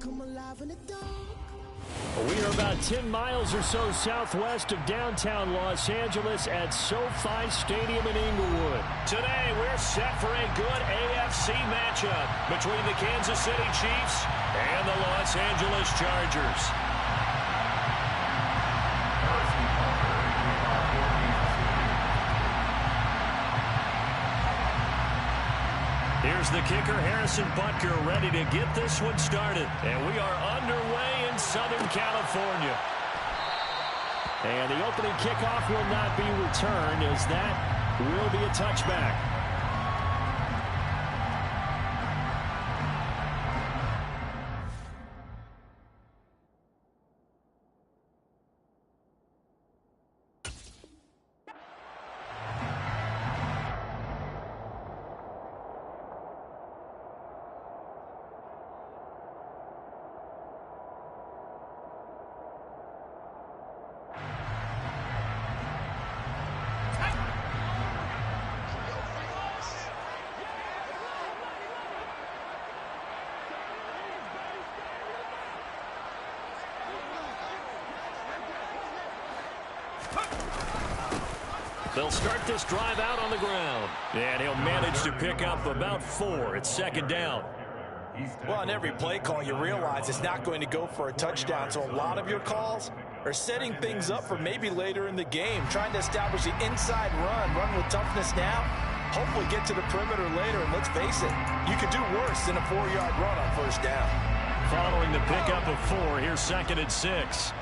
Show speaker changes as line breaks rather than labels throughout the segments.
We are about 10 miles or so southwest of downtown Los Angeles at SoFi Stadium in Inglewood. Today, we're set for a good AFC matchup between the Kansas City Chiefs and the Los Angeles Chargers. Here's the kicker, Harrison Butker, ready to get this one started. And we are underway in Southern California. And the opening kickoff will not be returned, as that will be a touchback. They'll start this drive out on the ground. And he'll manage to pick up about 4. It's second down.
Well, on every play call, you realize it's not going to go for a touchdown. So a lot of your calls are setting things up for maybe later in the game, trying to establish the inside run with toughness now, hopefully get to the perimeter later. And let's face it, you could do worse than a 4-yard run on first down.
Following the pickup of 4, here's second and 6.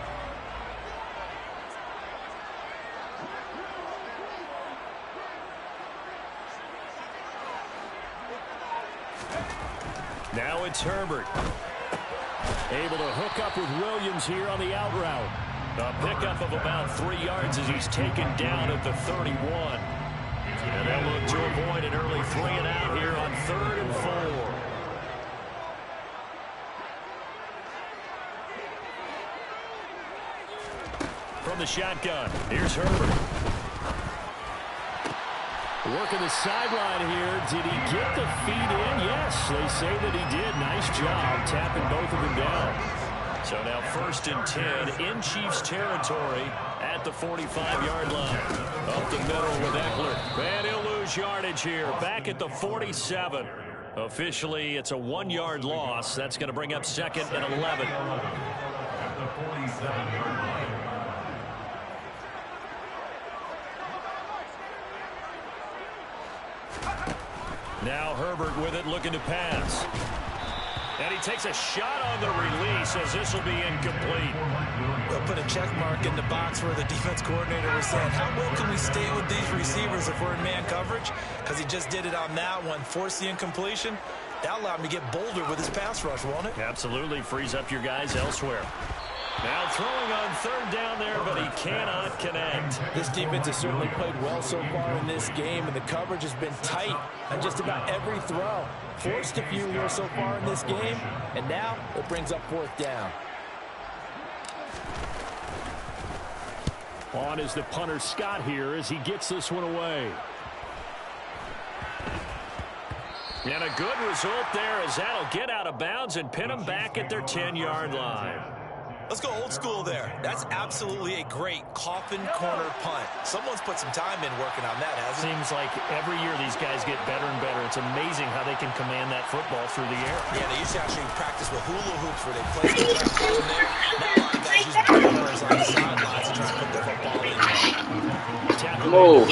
Now it's Herbert. Able to hook up with Williams here on the out route. A pickup of about 3 yards as he's taken down at the 31. And they'll look to avoid an early 3 and out here on 3rd and 4. From the shotgun, here's Herbert. Working the sideline here. Did he get the feet in? Yes, they say that he did. Nice job tapping both of them down. So now 1st and 10 in Chiefs territory at the 45-yard line. Up the middle with Eckler. And he'll lose yardage here. Back at the 47. Officially, it's a 1-yard loss. That's going to bring up 2nd and 11.
At the 47-yard line.
Now Herbert with it, looking to pass. And he takes a shot on the release as this will be incomplete.
They'll put a check mark in the box where the defense coordinator was saying, how well can we stay with these receivers if we're in man coverage? Because he just did it on that one, force the incompletion. That allowed him to get bolder with his pass rush, won't it?
Absolutely, frees up your guys elsewhere. Now throwing on 3rd down there, but he cannot connect.
This defense has certainly played well so far in this game, and the coverage has been tight on just about every throw. Forced a few here so far in this game, and now it brings up 4th down.
On is the punter Scott here as he gets this one away. And a good result there as that'll get out of bounds and pin them back at their 10-yard line.
Let's go old school there. That's absolutely a great coffin corner punt. Someone's put some time in working on that, hasn't it?
Seems like every year these guys get better and better. It's amazing how they can command that football through the air.
Yeah, they used to actually practice with hula hoops where they place the football in there. Now a lot of guys use cameras on the sidelines to try to put the football in there.
Move.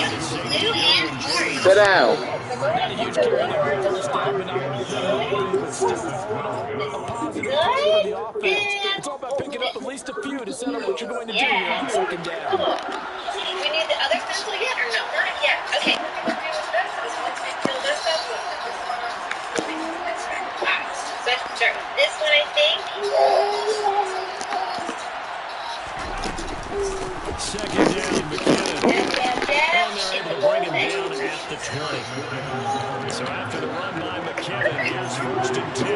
Sit down.
Not a huge carry there for first down, but not only that, but still all in all, a positive play for the offense. It's all about picking up at least a few to set up what you're going to do here on 2nd down.
We need the other pencil yet or no? Not yet. Okay. This one's filled us up with this one. That's right. All right. So I can start with this one, I think.
2nd down, McKinnon. And they're able to bring him down at the 20. So after the run by McKinnon, here's 1st and 10.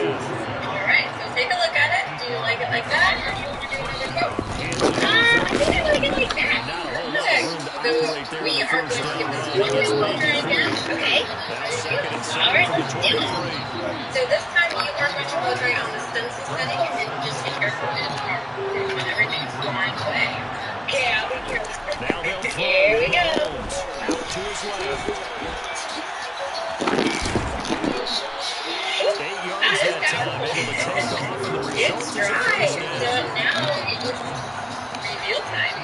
All right. So take a look at it. Do you like it like that, or do you want to do another go? I think I like it like that. So we are going to give this one a closer again. Okay. All right, let's do it. So this time you are going to close right on the stencil setting, and It's dry. So now it's reveal time.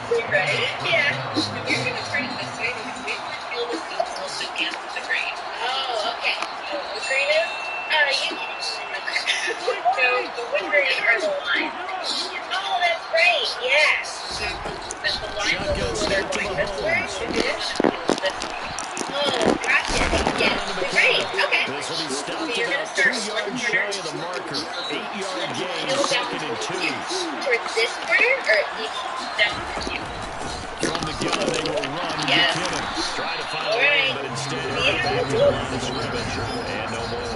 Okay, right? Yeah. And we're going to turn it this way because we want to feel the seats also against the grain. Oh, okay. You know what wood grain is? You can explain. Okay. So the wood grain are the lines. Oh, that's right. Yeah. So but the lines will go where they're going this way. And you're going to feel this way. Oh, gotcha. Yes, the grain. Okay.
This will be stopped
So you're going
about
to
2
start
yards
one
shy
corner.
of the marker. 8-yard gain,
Feel down
2nd and 2.
towards this corner or down towards you?
From the gun, they will run
Yes.
McKinnon. Try to find a
All
lane,
right.
but instead
See
headed
how
back
it
to the
goes.
line of scrimmage. And no more.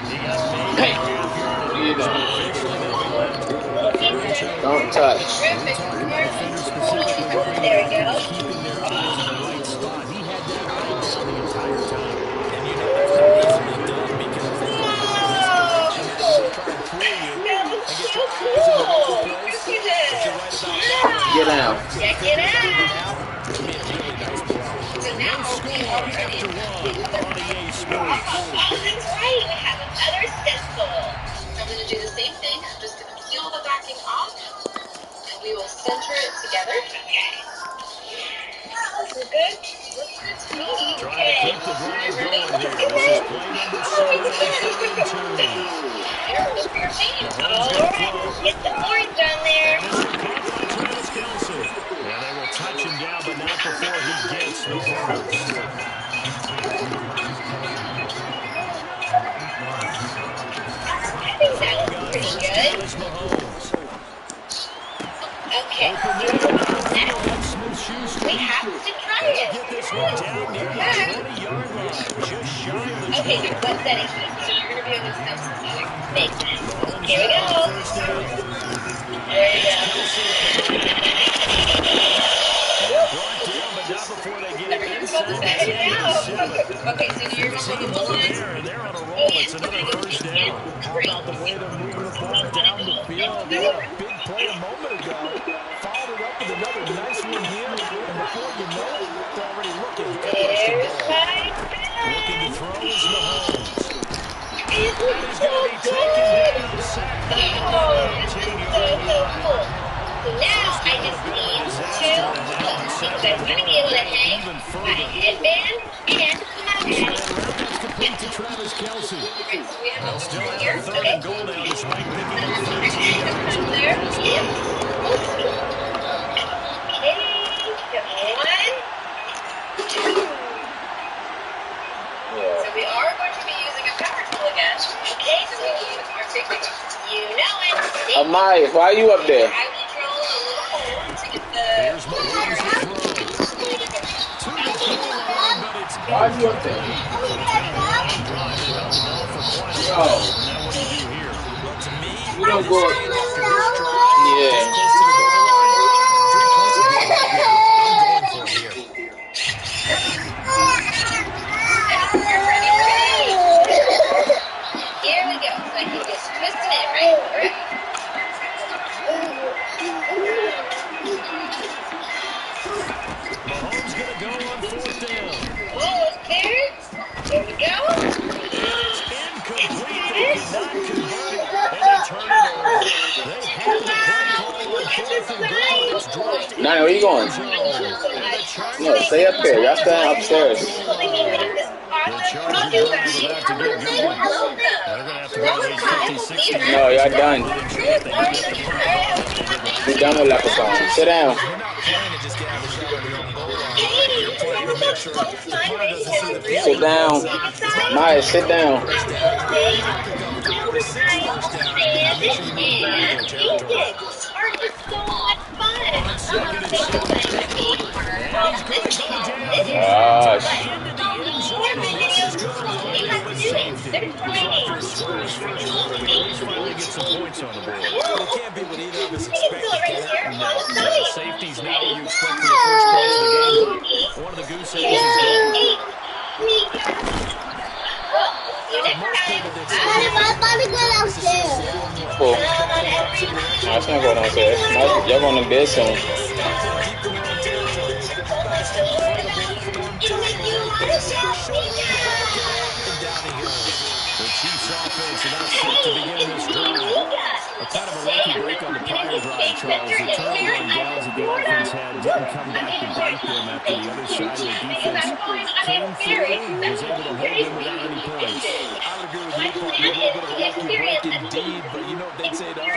He got maybe a half yard of
You
yards, but
know.
officially they'll be left with 3 and 2.
Don't touch.
We talk about defenders specifically with Green
There we
Bay
go.
keeping their eyes in the right spot. He had that eye down the entire time.
And you know that's not easily done because they don't have this connection that they try and fool you
That
and
was
get
so
your eyes in the local
cool.
place.
Look at it.
But you're right about that.
Get down.
Check it out.
Out, it can be a really nice play.
So now we
Score
are ready.
after 1 on EA Sports.
Oh, that's right. We have another stencil. I'm going to do the same thing. I'm just going to peel the backing off, and we will center it together. Okay. Looking good? Looks good to me.
Trying to keep the drive going here. This is play number 7 on 3rd and 2.
Look for your pain. All right. Get the orange on there.
This one caught by Travis Kelce. And they will touch him down, but not before he gets the first.
I think that looks pretty good. Okay. Next, we have to try it.
Get this one down near the 20-yard line. Just shy of the 20.
Okay, now what setting? So you're going to be on this stencil together. Makes sense. Here we go. There you go.
Brought down, but not before they get
We're
inside
supposed to
the
set it
10
out.
and 7.
Okay, so do you remember the goal line?
There, and they're on a roll.
Oh,
It's another first down.
How about the way they're moving the ball down the field? They had a big play a moment ago. Followed it up with another nice one here. And before you know it, they're already looking at first and
There's
goal.
my
Looking to throw is Mahomes.
It looks so good. Oh, this is so cool. So now I just need two hooks because I want to be able to hang my headband and my hat.
Complete to Travis Kelce.
Okay, so we have a
Still
one
have
here.
a 3rd
Okay.
and goal now, despite picking up
Okay,
13 yards.
there. Yep. Okay, one, two. So we are going to be using a power tool again. Okay, so we need our big, you know it.
Amaya, why are you up there?
I will drill a little hole to get the
Here's Mahomes to throw. To the goal line, but it's
Why are you up there? Oh,
now what do you do here?
Well, to me,
you don't go.
after this drive,
Yeah.
close to the goal line, 3 points would be a big one. I'm going for it here.
You're ready, ready. Here we go. So I can just twist it in, right? Right.
Mahomes going to go on 4th down.
Oh, there. There we go.
And it's incomplete. They did not convert, and they turn it over. They had the play call on 4th and goal. It's dropped
Nani, where you going? No, stay up here. Y'all staying upstairs.
The Chargers are about to get going. They're going to have to go to age 56 to
No, y'all done. We done with Leprechaun. Sit down.
You're not playing to just get out of the shot on your own goal line. You're playing to make sure the punter doesn't see the field.
Sit down. Maya, sit down.
Pick up 5 or 6 first down. Make sure you move back in their territory.
Art is so much fun.
Gosh.
Finally get some points on the board.
They can't be what either of us expected.
No, safety's not what you expect for the first points of the game. One of the goose eggs is gone.
Cool. I was gonna go downstairs. Y'all going to bed soon.
The Chiefs offense about set to begin this right, Charles. The turnover on downs that the offense had didn't come back to bite them after the other side of the defense came through, was able to hold them without any points.
I would agree with you, Parker. A little bit of a lucky break indeed, but you know what they'd say to us?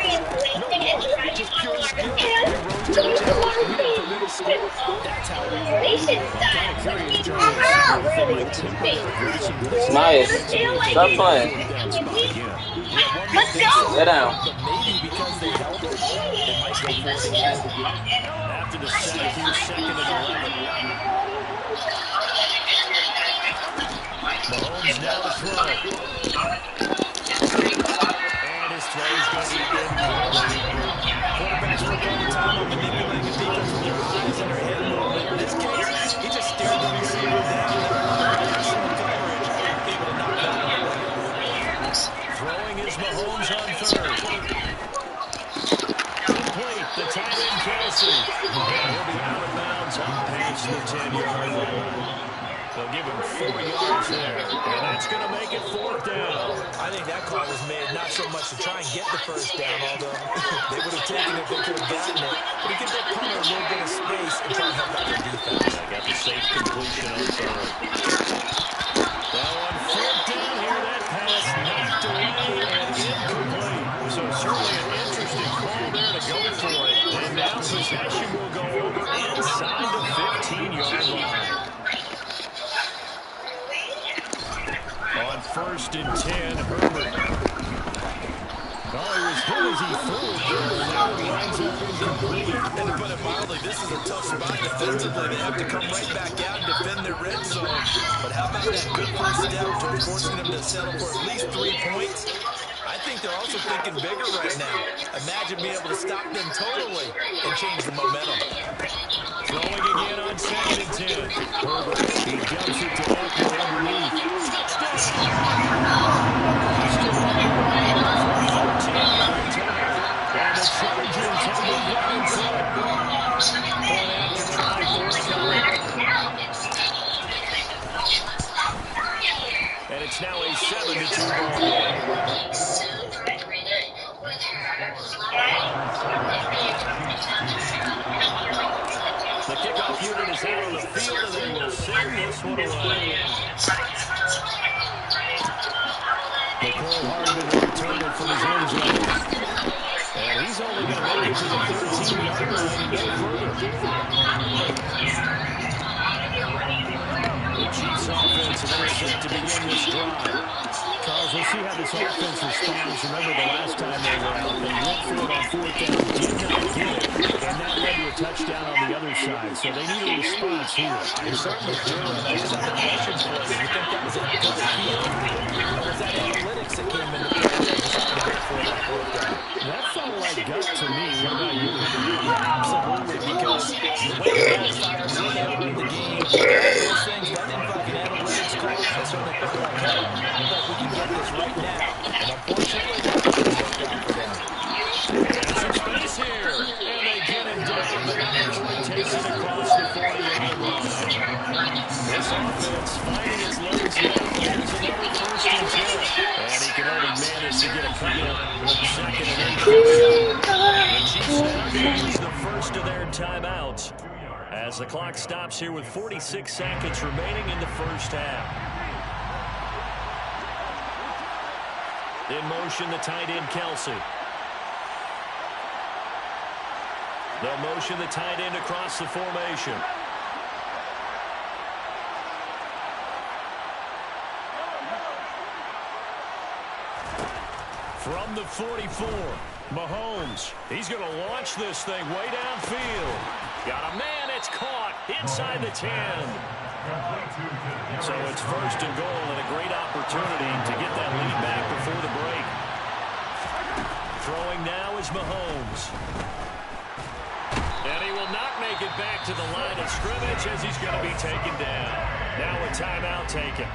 No luck, just pure skill. We rose to the challenge. We had tremendous skill. That's how we won.
I'm kind of curious, Charles, if they might temper their aggressiveness.
Nice. Stop playing.
Down spot again.
Let's go.
Sit down.
But maybe because they held it, they might go for it again.
After the sack, here's 2nd and 11. Mahomes now to throw. And his throw is going to be incomplete.
Quarterbacks work all the time on manipulating the defense with their eyes and their head movement. In this case, he just stared the receiver down and allowed excellent coverage, able to knock that one away.
Throwing is Mahomes on 3rd. Complete. The tight end, Kelsey. And he'll be out of bounds up past the 10-yard line. They'll give him 4 yards there, and that's going to make it 4th down.
I think that call was made not so much to try and get the first down, although they would have taken it if they could have gotten it. But to give their punter a little bit of space and try and help out their defense.
I got the safe completion on 3rd. Now on 4th down here, that pass knocked away and incomplete. So certainly an interesting call there to go for it. And now possession will go over inside the 15-yard line. On 1st and 10, Herbert. Oh, he was hit as he threw it there. Now it lines up incomplete.
And to put it mildly, this is a tough spot defensively. They have to come right back out and defend their red zone. But how about that good first down toward forcing them to settle for at least 3 points? I think they're also thinking bigger right now. Imagine being able to stop them totally and change the momentum.
Throwing again on 2nd and 10. Herbert, he jumps it to Eckler underneath. And the Chargers have the ball in front. Point after try forthcoming. And it's now a 7-2 ball game. The kickoff unit is out on the field, and they will send this one away. McCole Hardman will return it from his own zone. And he's only going to make it to the 13-yard line and no further. The Chiefs offense is all set to begin this drive. Charles, we'll see how this offense responds. Remember the last time they were out, they went for it on 4th down, did not get it, and that led to a touchdown on the other side. So they need a response here.
They certainly do, and I just have a question for you. You think that was a gut feel, or was that analytics that came into play that decided to go for that 4th down?
That felt like gut to me. What about you?
Yeah, absolutely, because the way the ball fired early on in the game, all those things, that didn't like an analytics call. They certainly felt like, hey, we can get this right now. And unfortunately, that didn't work out for them.
And some space here. And they get him down, but actually takes it across the 40-yard line. This offense finding its legs now. Here's another 1st and 10. And he can only manage to get a couple. 2nd and 8. The Chiefs now use the first of their timeouts as the clock stops here with 46 seconds remaining in the first half. In motion, the tight end, Kelsey. They'll motion the tight end across the formation. From the 44, Mahomes. He's going to launch this thing way downfield. Got a man, it's caught inside the 10. So it's 1st and goal and a great opportunity to get that lead back before the break. Throwing now is Mahomes. And he will not make it back to the line of scrimmage as he's going to be taken down. Now a timeout taken.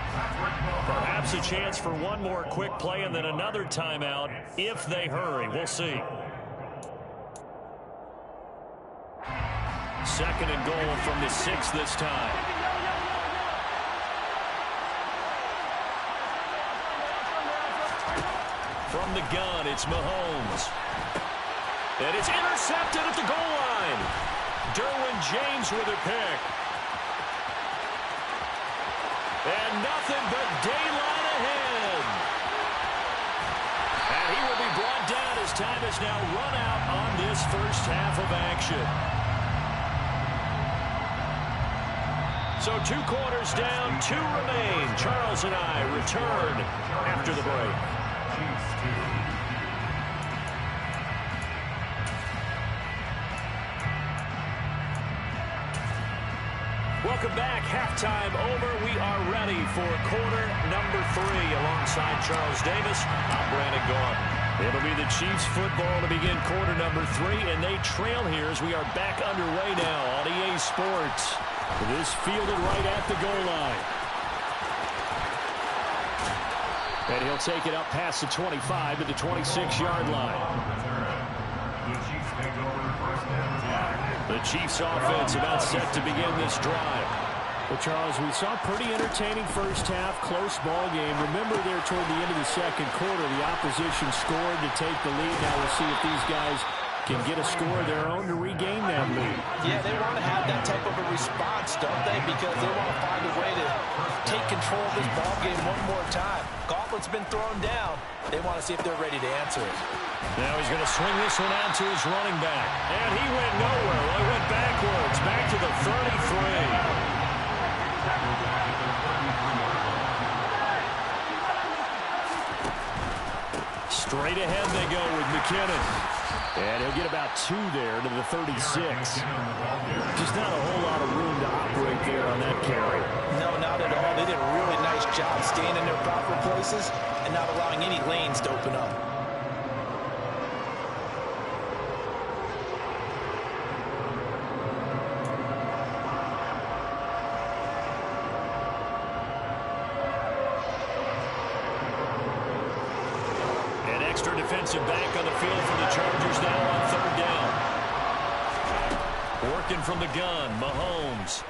Perhaps a chance for one more quick play and then another timeout if they hurry. We'll see. 2nd and goal from the 6 this time. From the gun, it's Mahomes. And it's intercepted at the goal line. Derwin James with a pick. And nothing but daylight ahead. And he will be brought down as time has now run out on this first half of action. So 2 quarters down, 2 remain. Charles and I return after the break. Welcome back. Halftime over. We are ready for quarter number 3 alongside Charles Davis. I'm Brandon Gordon. It'll be the Chiefs football to begin quarter number 3, and they trail here as we are back underway now on EA Sports. This fielded right at the goal line. And he'll take it up past the 25 to the 26-yard line. The Chiefs offense about set to begin this drive. Well, Charles, we saw a pretty entertaining first half, close ball game. Remember there toward the end of the second quarter, the opposition scored to take the lead. Now we'll see if these guys can get a score of their own to regain that lead.
Yeah, they want to have that type of a response, don't they? Because they want to find a way to take control of this ball game one more time. Gauntlet's been thrown down. They want to see if they're ready to answer it.
Now he's going to swing this one out to his running back. And he went nowhere. Well, he went backwards, back to the 33. Straight ahead they go with McKinnon. And he'll get about 2 there to the 36. Just not a whole lot of room to operate there on that carry.
No, not at all. They did a really nice job staying in their proper places and not allowing any lanes to open up.
Defensive back on the field for the Chargers now on 3rd down. Working from the gun, Mahomes.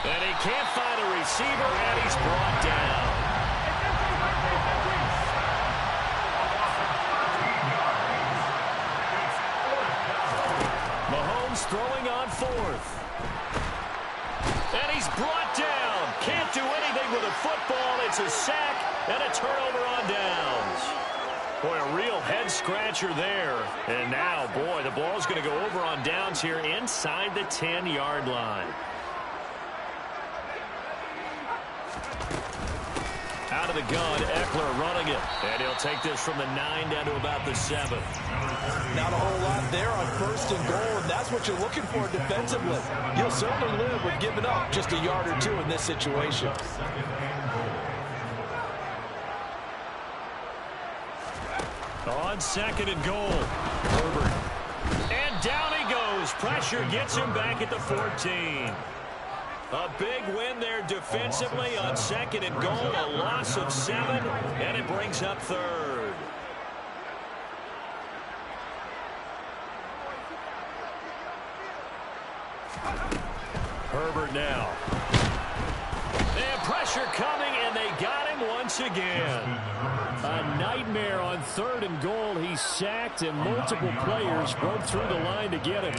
And he can't find a receiver, and he's brought down. Mahomes throwing on 4th. And he's brought down. Can't do anything with a football. It's a sack and a turnover on downs. Boy, a real head-scratcher there. And now, boy, the ball's going to go over on downs here inside the 10-yard line. Out of the gun, Eckler running it. And he'll take this from the 9 down to about the 7.
Not a whole lot there on 1st and goal, and that's what you're looking for defensively. You'll certainly live with giving up just a yard or 2 in this situation.
On 2nd and goal, Herbert. And down he goes. Pressure gets him back at the 14. A big win there defensively on 2nd and goal. A loss of 7, and it brings up 3rd. Herbert now. And pressure coming, and they got him once again. A nightmare on 3rd and goal. He sacked, and multiple players broke through the line to get him.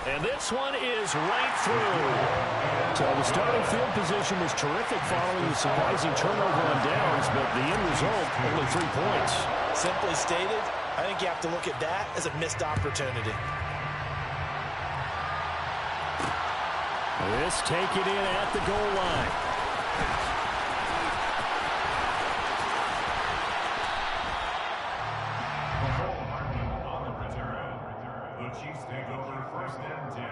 And this one is right through. So the starting field position was terrific following the surprising turnover on downs, but the end result, only 3 points.
Simply stated, I think you have to look at that as a missed opportunity.
This take it in at the goal line.
On the return, the Chiefs take over 1st and 10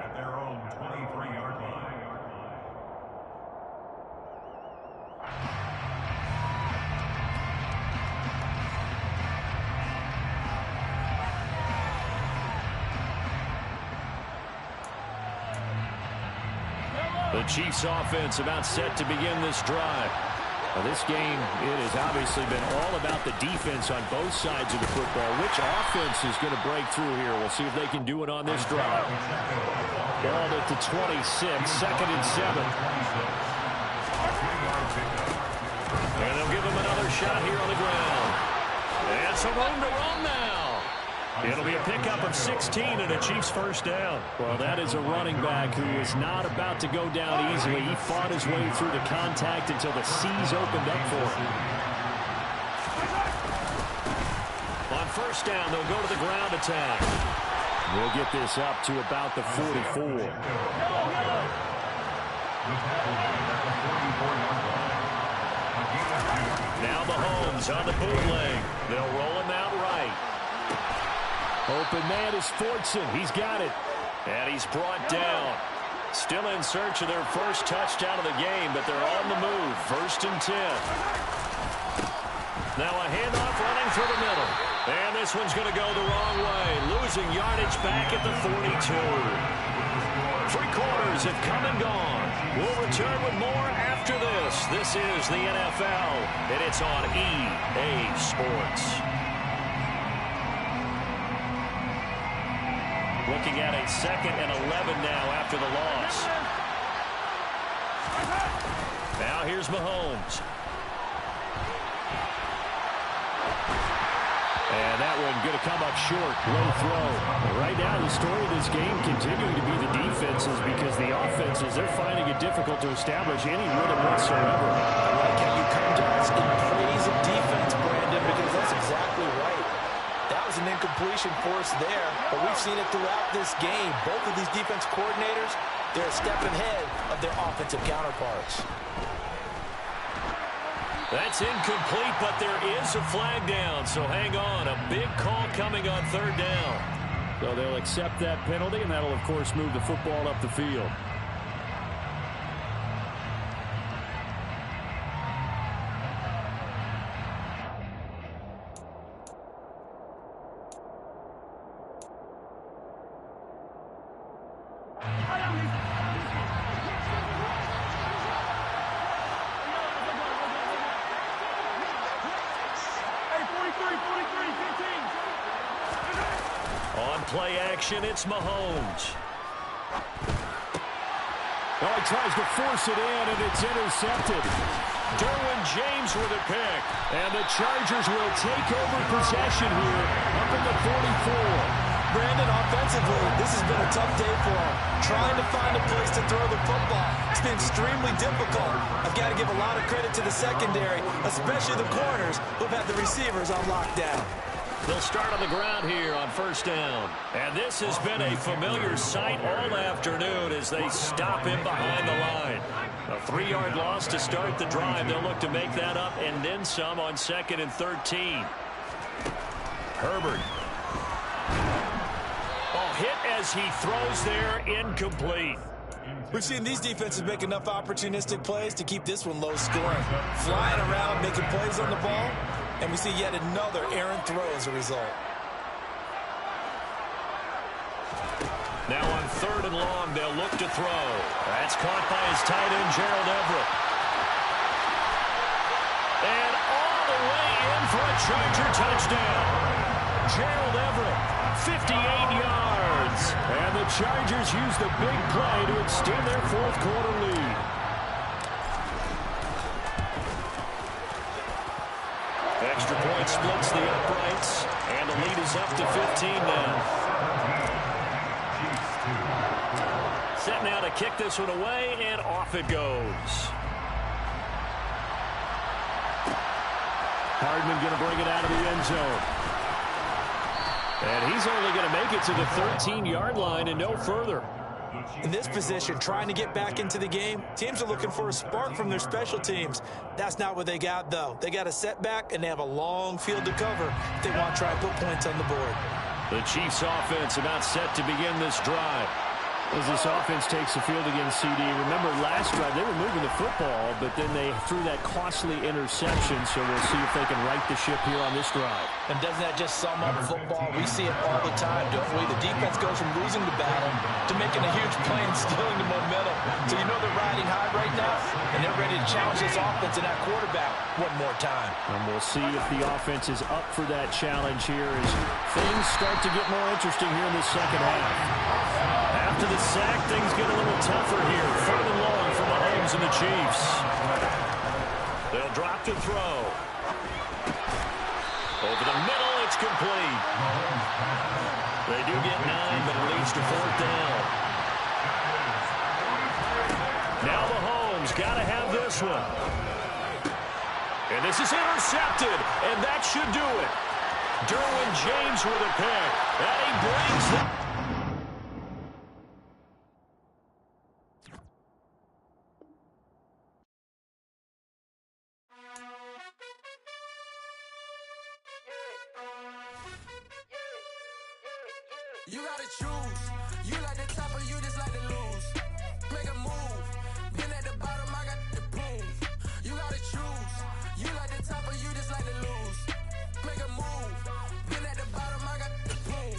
at their own 23-yard line.
The Chiefs offense about set to begin this drive. Now this game, it has obviously been all about the defense on both sides of the football. Which offense is going to break through here? We'll see if they can do it on this drive. Ball at the 26, 2nd and 7. And they'll get shot here on the ground. And some room to run now. It'll be a pickup of 16 and a Chiefs first down.
Well, that is a running back who is not about to go down easily. He fought his way through the contact until the seas opened up for him.
On first down, they'll go to the ground attack.
We'll get this up to about the 44.
Now Mahomes on the bootleg. They'll roll him out right.
Open man is Fortson. He's got it.
And he's brought down. Still in search of their first touchdown of the game, but they're on the move. First and 10. Now a handoff running through the middle. And this one's going to go the wrong way. Losing yardage back at the 42. 3 quarters have come and gone. We'll return with more after this. This is the NFL, and it's on EA Sports. Looking at a 2nd and 11 now after the loss. Now here's Mahomes.
And that one going to come up short. Low throw. Right now, the story of this game continuing to be the defenses, because the offenses, they're finding it difficult to establish any rhythm whatsoever.
I like how you come to us in praise of defense, Brandon, because that's exactly right. That was an incompletion for us there, but we've seen it throughout this game. Both of these defense coordinators, they're a step ahead of their offensive counterparts.
That's incomplete, but there is a flag down, so hang on. A big call coming on 3rd down.
So they'll accept that penalty, and that'll, of course, move the football up the field.
Play action, it's Mahomes.
Oh, he tries to force it in, and it's intercepted.
Derwin James with a pick.
And the Chargers will take over possession here up at the 44.
Brandon, offensively, this has been a tough day for him. Trying to find a place to throw the football. It's been extremely difficult. I've got to give a lot of credit to the secondary, especially the corners who've had the receivers on lockdown.
They'll start on the ground here on first down. And this has been a familiar sight all afternoon as they stop him behind the line. A 3-yard loss to start the drive. They'll look to make that up and then some on 2nd and 13. Herbert. Oh, hit as he throws there, incomplete.
We've seen these defenses make enough opportunistic plays to keep this one low scoring. Flying around, making plays on the ball. And we see yet another errant throw as a result.
Now on 3rd and long, they'll look to throw. That's caught by his tight end, Gerald Everett. And all the way in for a Charger touchdown. Gerald Everett, 58 yards.
And the Chargers use the big play to extend their 4th quarter lead.
Extra point splits the uprights, and the lead is up to 15 now. Set now to kick this one away, and off it goes.
Hardman going to bring it out of the end zone. And he's only going to make it to the 13-yard line and no further.
In this position, trying to get back into the game, teams are looking for a spark from their special teams. That's not what they got, though. They got a setback, and they have a long field to cover if they want to try and put points on the board.
The Chiefs offense about set to begin this drive.
As this offense takes the field against CD, remember last drive they were moving the football, but then they threw that costly interception, so we'll see if they can right the ship here on this drive.
And doesn't that just sum up football? We see it all the time, don't we? The defense goes from losing the battle to making a huge play and stealing the momentum. So you know they're riding high right now, and they're ready to challenge this offense and that quarterback one more time.
And we'll see if the offense is up for that challenge here as things start to get more interesting here in the second half.
After the sack, things get a little tougher here. 3rd and long for Mahomes and the Chiefs. They'll drop to throw. Over the middle, it's complete. They do get 9, but it leads to 4th down. Now Mahomes got to have this one. And this is intercepted, and that should do it. Derwin James with a pick. And he brings them.
You gotta choose. You like the top or you just like to lose. Make a move. Been at the bottom, I got the prove. You gotta choose. You like the top or you just like to lose. Make a move. Been at the bottom, I got the prove.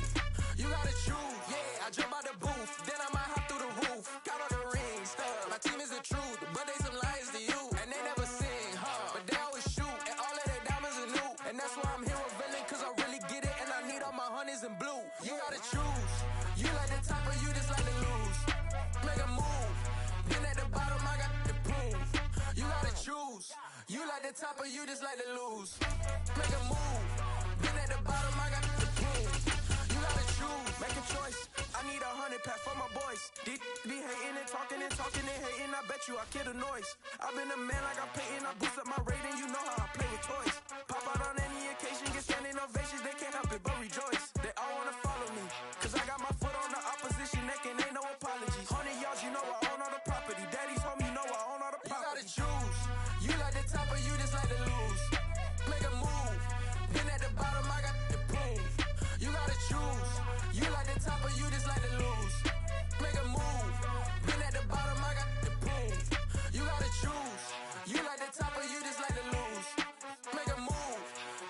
You gotta choose. Yeah, I jump out the booth. Then I might hop through the roof. Got all the rings, stuff. My team is the truth, but they some liars to you. And they never sing, but they always shoot. And all of their diamonds are new. And that's why I'm here revealing, cause I really get it. And I need all my honeys in blue. You gotta choose. You like the top or you just like to lose. Make a move. Been at the bottom, I got the proof. You gotta choose. You like the top or you just like to lose. Make a move. Been at the bottom, I got the proof. You gotta choose. Make a choice. I need 100 pack for my boys. Be hating and talking and hating. I bet you I kill the noise. I've been a man like I'm Peyton. I boost up my rating. You know how I play with toys. Pop out on any occasion, get standing ovations. They can't help it but rejoice. They all wanna follow me, cause I got my foot on the opposition neck and ain't no apologies. 100 yards, you know I own all the property. Daddy's home, you know I own all the property. You gotta choose. You like the top or you just like to lose. Make a move. Been at the bottom, I got the proof. You gotta choose. You like the top or you just like to lose. Make a move. Been at the bottom, I got the proof. You gotta choose. You like the top or you just like to lose. Make a move.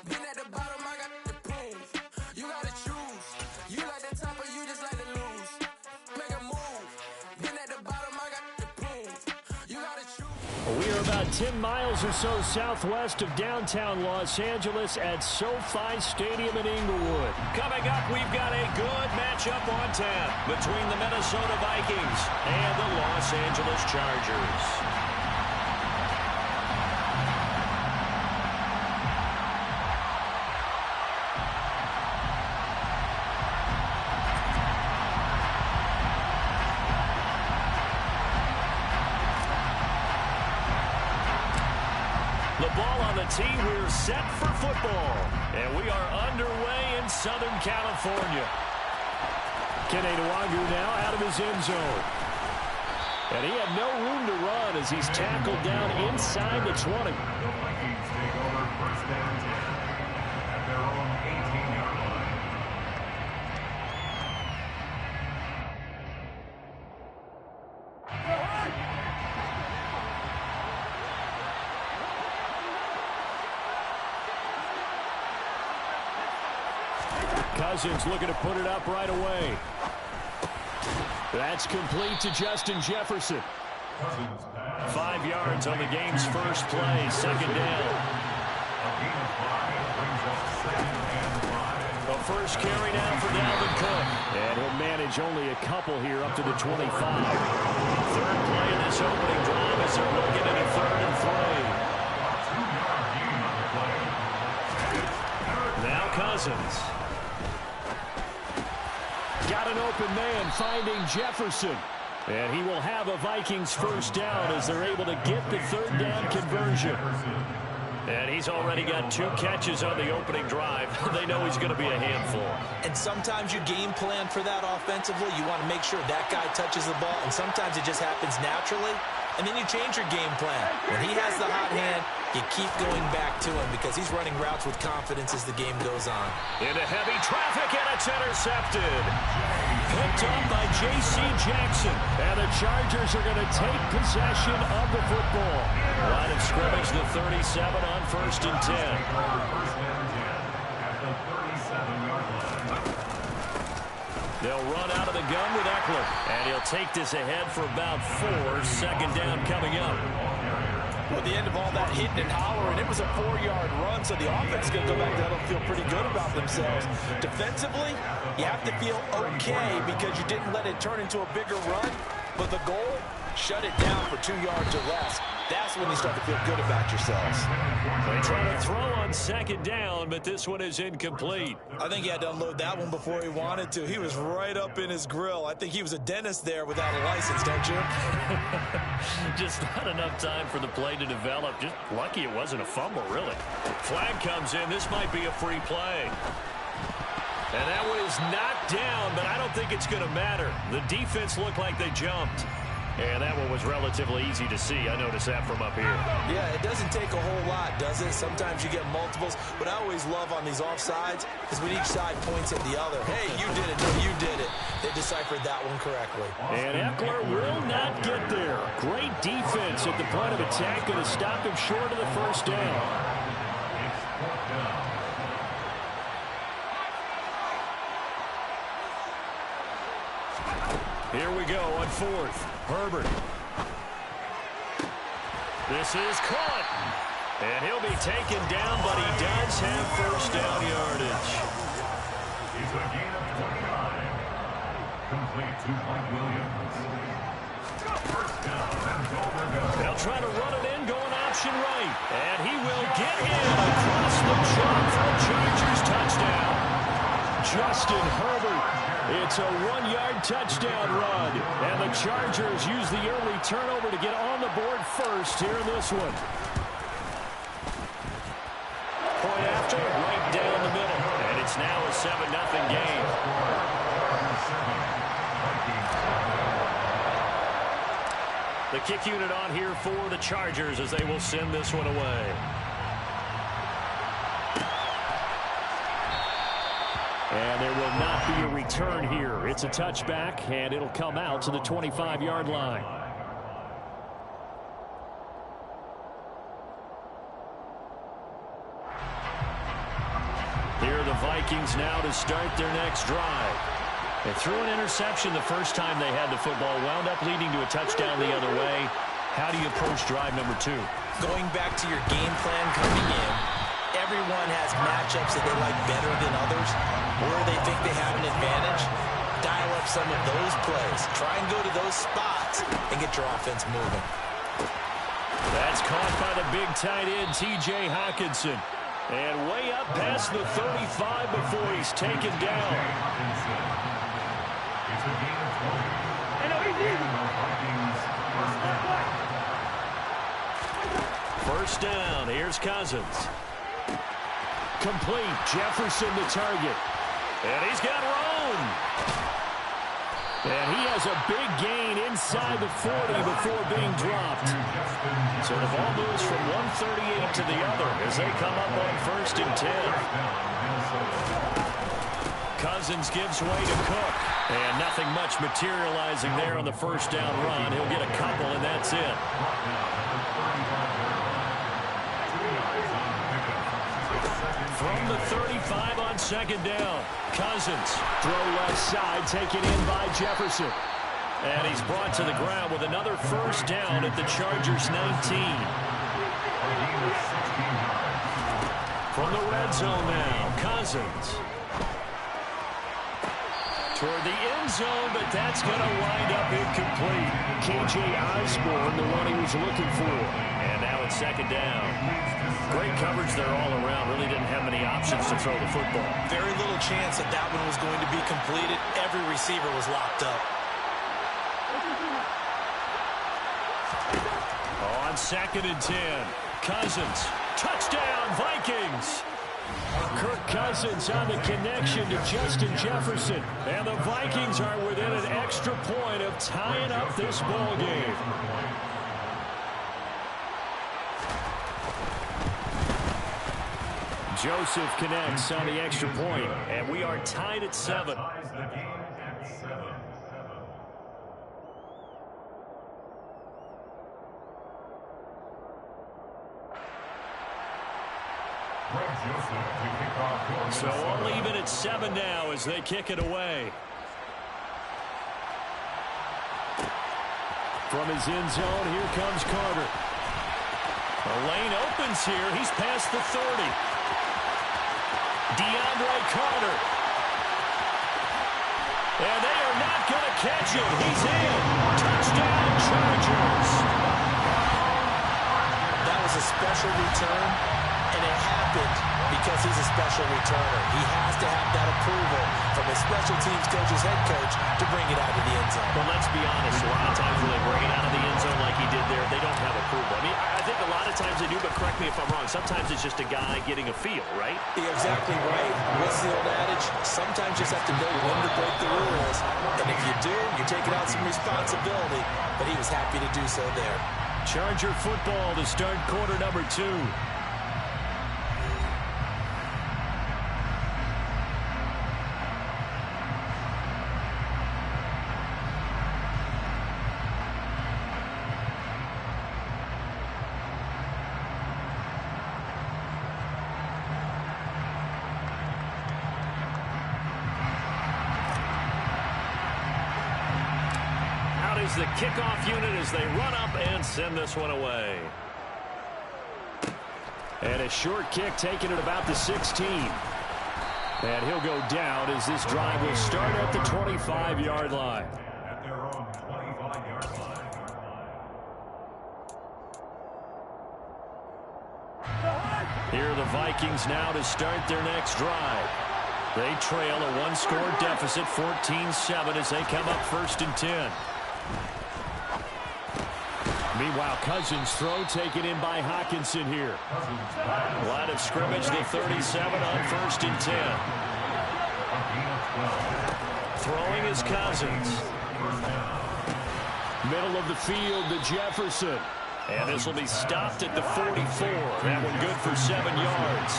Been at the bottom, I got the proof. You gotta choose. You like the top or you just like to lose. Make a move. Been at the bottom, I got the proof. You gotta choose.
We are about 10 miles or so southwest of downtown Los Angeles at SoFi Stadium in Inglewood.
Coming up, we've got a good matchup on tap between the Minnesota Vikings and the Los Angeles Chargers. The ball on the tee, we're set for football. And we are underway in Southern California.
Kene Nwangwu now out of his end zone. And he had no room to run as he's tackled down inside the 20.
The Vikings take over 1st and 10 at their own 18-yard line.
Cousins looking to put it up right away. That's complete to Justin Jefferson.
5 yards on the game's first play, 2nd down.
A
first carry now for Dalvin Cook.
And he'll manage only a couple here up to the 25.
Third play in this opening drive as they're looking at a 3rd and 3. Now Cousins.
Got an open man finding Jefferson. And he will have a Vikings first down as they're able to get the 3rd down conversion.
And he's already got 2 catches on the opening drive. They know he's going to be a handful.
And sometimes you game plan for that offensively. You want to make sure that guy touches the ball, and sometimes it just happens naturally. And then you change your game plan. When he has the hot hand, you keep going back to him because he's running routes with confidence as the game goes on.
Into heavy traffic, and it's intercepted. Picked up by J.C. Jackson.
And the Chargers are going to take possession of the football.
Line of scrimmage, the 37 on 1st and 10. They'll run out of the gun with Eckler. And he'll take this ahead for about 4. 2nd down coming up.
Well, at the end of all that hitting and hollering, it was a 4-yard run, so the offense is going to go back to that and feel pretty good about themselves. Defensively, you have to feel okay because you didn't let it turn into a bigger run. But the goal, shut it down for 2 yards or less. That's when you start to feel good about yourselves.
They try to throw on second down, but this one is incomplete.
I think he had to unload that one before he wanted to. He was right up in his grill. I think he was a dentist there without a license, don't you?
Just not enough time for the play to develop. Just lucky it wasn't a fumble, really. Flag comes in. This might be a free play. And that one is knocked down, but I don't think it's going to matter. The defense looked like they jumped. And that one was relatively easy to see. I noticed that from up here.
Yeah, it doesn't take a whole lot, does it? Sometimes you get multiples. What I always love on these offsides is when each side points at the other. Hey, you did it. No, you did it. They deciphered that one correctly.
And Eckler will not get there. Great defense at the point of attack. Going to stop him short of the first down. Here we go on fourth. Herbert. This is caught. And he'll be taken down, but he does have first down yardage.
It's a gain of 29. Complete to Mike Williams. First down and over goes.
They'll try to run it in, going option right. And he will get in across the chalk for a Chargers touchdown. Justin Herbert. It's a 1-yard touchdown run. And the Chargers use the early turnover to get on the board first here in this one. Point after, right down the middle. And it's now a 7-0 game. The kick unit on here for the Chargers as they will send this one away. And there will not be a return here. It's a touchback, and it'll come out to the 25-yard line. Here are the Vikings now to start their next drive. They threw an interception the first time they had the football, wound up leading to a touchdown the other way. How do you approach drive number 2?
Going back to your game plan coming in, everyone has matchups that they like better than others. Where they think they have an advantage, dial up some of those plays. Try and go to those spots and get your offense moving.
That's caught by the big tight end, T.J. Hawkinson. And way up past the 35 before he's taken down.
It's a gain of 20.
First down. Here's Cousins. Complete. Jefferson the target. And he's got Roan. And he has a big gain inside the 40 before being dropped. So the ball moves from 138 to the other as they come up on 1st and 10. Cousins gives way to Cook. And nothing much materializing there on the first down run. He'll get a couple, and that's it. From the 35 on second down. Cousins. Throw left side, taken in by Jefferson. And he's brought to the ground with another first down at the Chargers 19. From the red zone now, Cousins. Toward the end zone, but that's going to wind up incomplete. K.J. Osborne, the one he was looking for. And now it's second down. Great coverage there all around. Really didn't have many options to throw the football.
Very little chance that that one was going to be completed. Every receiver was locked up.
On 2nd and 10, Cousins. Touchdown, Vikings. Kirk Cousins on the connection to Justin Jefferson. And the Vikings are within an extra point of tying up this ball game. Joseph connects on the extra point, and we are tied at 7. So all even at 7 now as they kick it away. From his end zone, here comes Carter. The lane opens here. He's past the 30. DeAndre Carter. And they are not going to catch it. He's in. Touchdown, Chargers.
That was a special return, and it happened because he's a special returner. He has to have that approval from his special teams coach's head coach to bring it out of the end zone.
Well, let's be honest. A lot of times when they bring it out of the end zone like he did there, they don't have approval. I mean, I think a lot of times they do, but correct me if I'm wrong. Sometimes it's just a guy getting a feel, right?
You're exactly right. What's the old adage? Sometimes you just have to know when to break the rules. And if you do, you're taking out some responsibility. But he was happy to do so there.
Charger football to start quarter number 2. The kickoff unit as they run up and send this one away. And a short kick taken at about the 16. And he'll go down as this drive will start at the 25-yard line.
At their own 25-yard line.
Here are the Vikings now to start their next drive. They trail a one-score deficit, 14-7, as they come up 1st and 10. Meanwhile, Cousins' throw taken in by Hockenson here. Line of scrimmage, the 37 on 1st and 10. Throwing is Cousins. Middle of the field to Jefferson. And this will be stopped at the 44. That one good for 7 yards.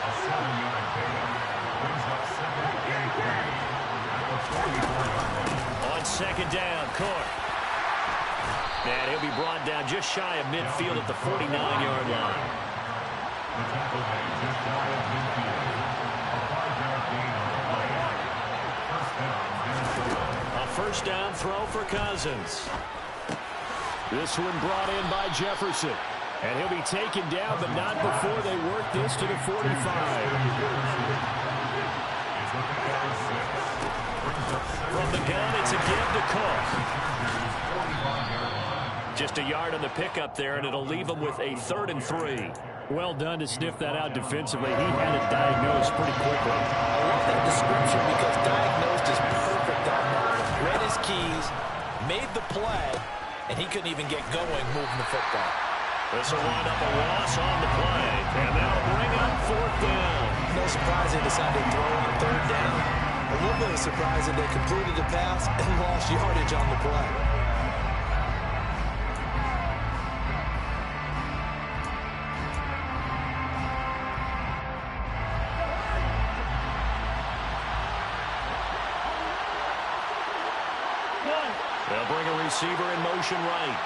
A 7-yard pickup brings up 7th and 8 at the 44-yard line.
On 2nd down, Cook. And he'll be brought down just shy of midfield at the 49-yard line.
The tackle made just shy of midfield. A 5-yard gain on the play. First down, Minnesota.
A first down throw for Cousins. This one brought in by Jefferson. And he'll be taken down, but not before they work this to the 45. From the gun, it's a give to Cook. Just a yard on the pickup there, and it'll leave him with a 3rd and 3. Well done to sniff that out defensively. He had it diagnosed pretty quickly.
I love that description because diagnosed is perfect on that. Read his keys, made the play, and he couldn't even get going moving the football.
This will wind up a loss on the play, and that'll bring up 4th down.
No surprise they decided to throw on 3rd down. A little bit of surprise that they completed the pass and lost yardage on the play.
They'll bring a receiver in motion right.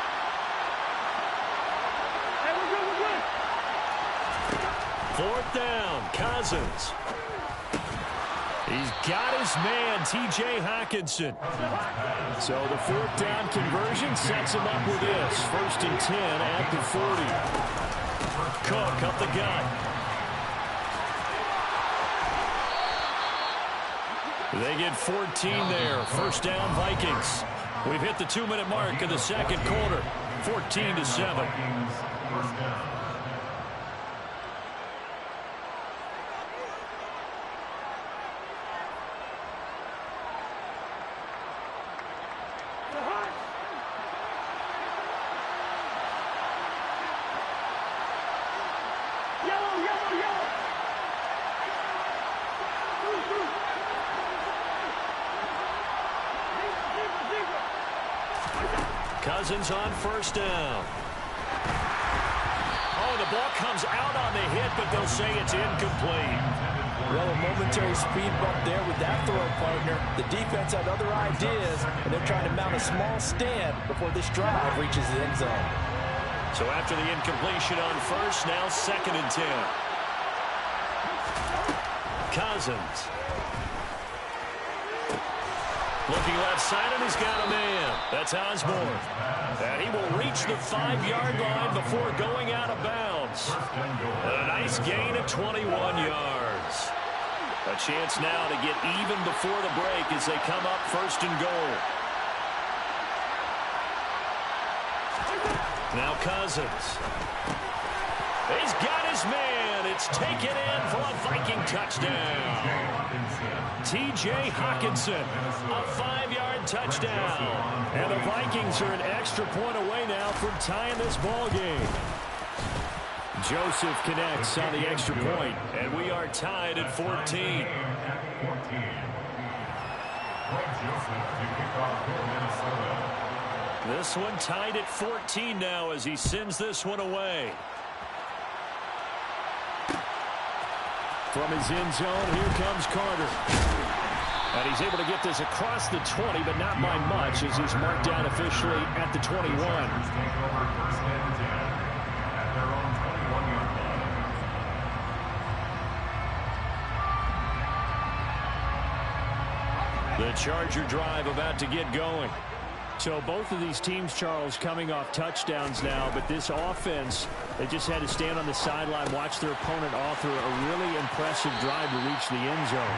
Fourth down, Cousins. He's got his man, T.J. Hockenson. So the 4th down conversion sets him up with this. 1st and 10 at the 40. Cook up the gut. They get 14 there. First down, Vikings. We've hit the 2-minute mark of the 2nd quarter. 14-7. Cousins on 1st down. Oh, the ball comes out on the hit, but they'll say it's incomplete.
Well, a momentary speed bump there with that throw partner. The defense had other ideas, and they're trying to mount a small stand before this drive reaches the end zone.
So after the incompletion on 1st, now 2nd and 10. Cousins. Looking left side, and he's got a man. That's Osborne. And he will reach the 5-yard line before going out of bounds. And a nice gain of 21 yards. A chance now to get even before the break as they come up first and goal. Now Cousins. He's got his man. It's taken in for a Viking touchdown. T.J. Hawkinson, a 5-yard touchdown. And the Vikings are an extra point away now from tying this ball game. Joseph connects on the extra point, and we are tied at 14. This one tied at 14 now as he sends this one away. From his end zone, here comes Carter. And he's able to get this across the 20, but not by much as he's marked down officially at the 21. The Charger drive about to get going. So both of these teams, Charles, coming off touchdowns now, but this offense, they just had to stand on the sideline, watch their opponent author a really impressive drive to reach the end zone.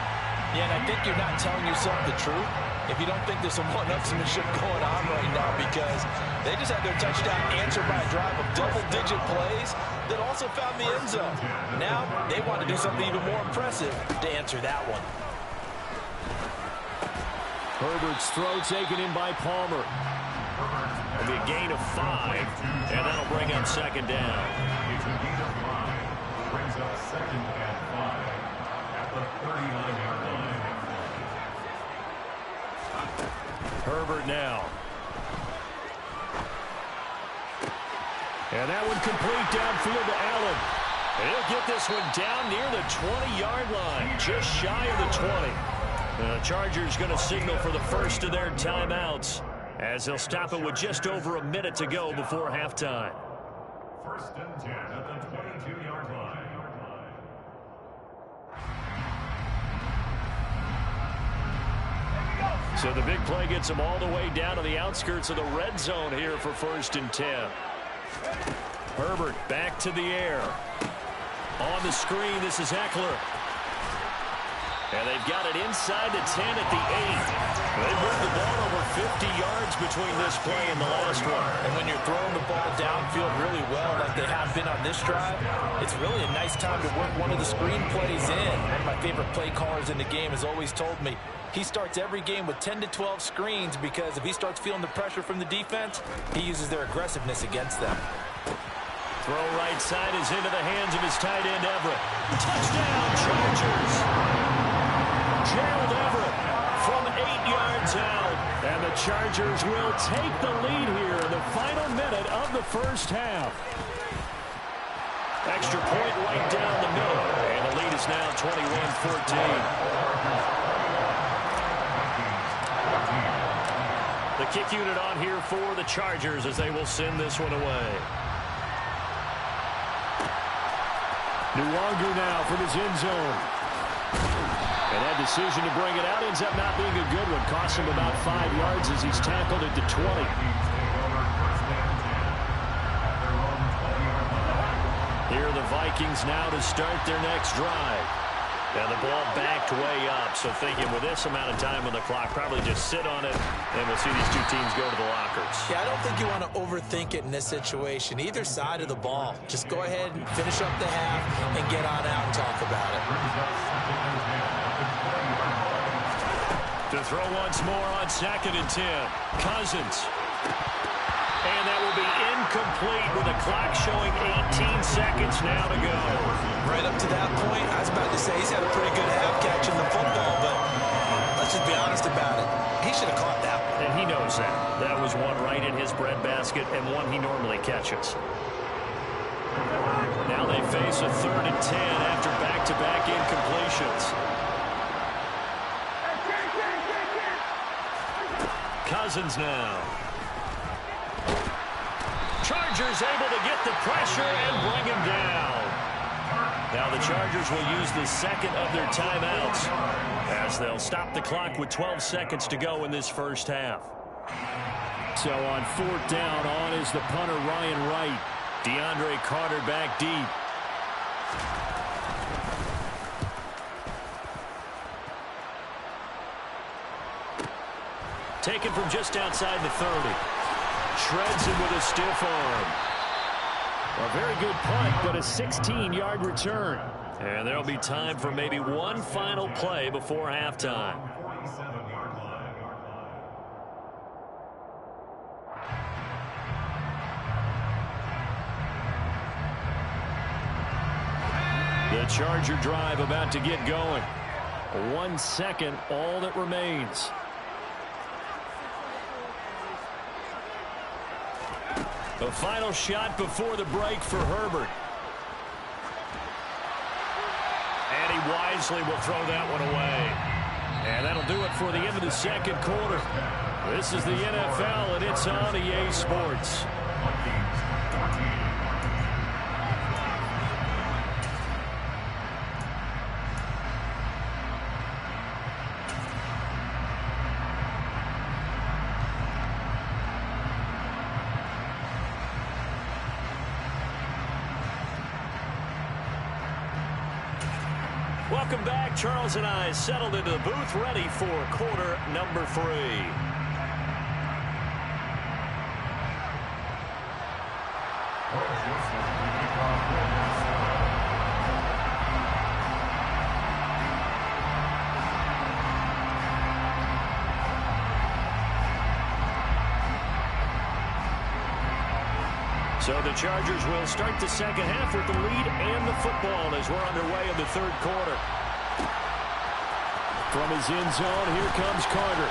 Yeah, and I think you're not telling yourself the truth if you don't think there's some one-upsmanship going on right now, because they just had their touchdown answered by a drive of double-digit plays that also found the end zone. Now they want to do something even more impressive to answer that one.
Herbert's throw taken in by Palmer. It'll be a gain of 5, and that'll bring up second down.
Brings up second and 5 at the 39-yard line.
Herbert now. And that one complete downfield to Allen. And he'll get this one down near the 20-yard line, just shy of the 20. The Chargers going to signal for the first of their timeouts as they'll stop it with just over a minute to go before halftime.
First and 10 at the 22-yard line.
So the big play gets them all the way down to the outskirts of the red zone here for first and 10. Herbert back to the air. On the screen, this is Eckler. And they've got it inside the 10 at the 8. They moved the ball over 50 yards between this play and the last one.
And when you're throwing the ball downfield really well like they have been on this drive, it's really a nice time to work one of the screen plays in. One of my favorite play callers in the game has always told me he starts every game with 10 to 12 screens because if he starts feeling the pressure from the defense, he uses their aggressiveness against them.
Throw right side is into the hands of his tight end, Everett. Touchdown, Chargers! Gerald Everett from 8 yards out. And the Chargers will take the lead here in the final minute of the first half. Extra point right down the middle. And the lead is now 21-14. The kick unit on here for the Chargers as they will send this one away. Nwangu now from his end zone. And that decision to bring it out ends up not being a good one. Costs him about 5 yards as he's tackled at the 20. Here are the Vikings now to start their next drive. And the ball backed way up. So thinking with this amount of time on the clock, probably just sit on it, and we'll see these two teams go to the lockers.
Yeah, I don't think you want to overthink it in this situation. Either side of the ball. Just go ahead and finish up the half and get on out and talk about it.
To throw once more on 2nd and 10. Cousins. And that will be incomplete with the clock showing 18 seconds now to go.
Right up to that point, I was about to say he's had a pretty good half catching the football, but let's just be honest about it. He should have caught that one.
And he knows that. That was one right in his breadbasket and one he normally catches. Now they face a 3rd and 10 after back-to-back incompletions. Cousins now. Chargers able to get the pressure and bring him down. Now the Chargers will use the second of their timeouts as they'll stop the clock with 12 seconds to go in this first half. So on 4th down, on is the punter Ryan Wright. DeAndre Carter back deep. Taken from just outside the 30. Shreds him with a stiff arm. A very good punt, but a 16-yard return. And there'll be time for maybe one final play before halftime. The Charger drive about to get going. 1 second, all that remains. The final shot before the break for Herbert. And he wisely will throw that one away. And that'll do it for the end of the second quarter. This is the NFL, and it's on EA Sports. Welcome back. Charles and I settled into the booth, ready for quarter number 3. So the Chargers will start the second half with the lead and the football as we're underway in the third quarter. From his end zone, here comes Carter.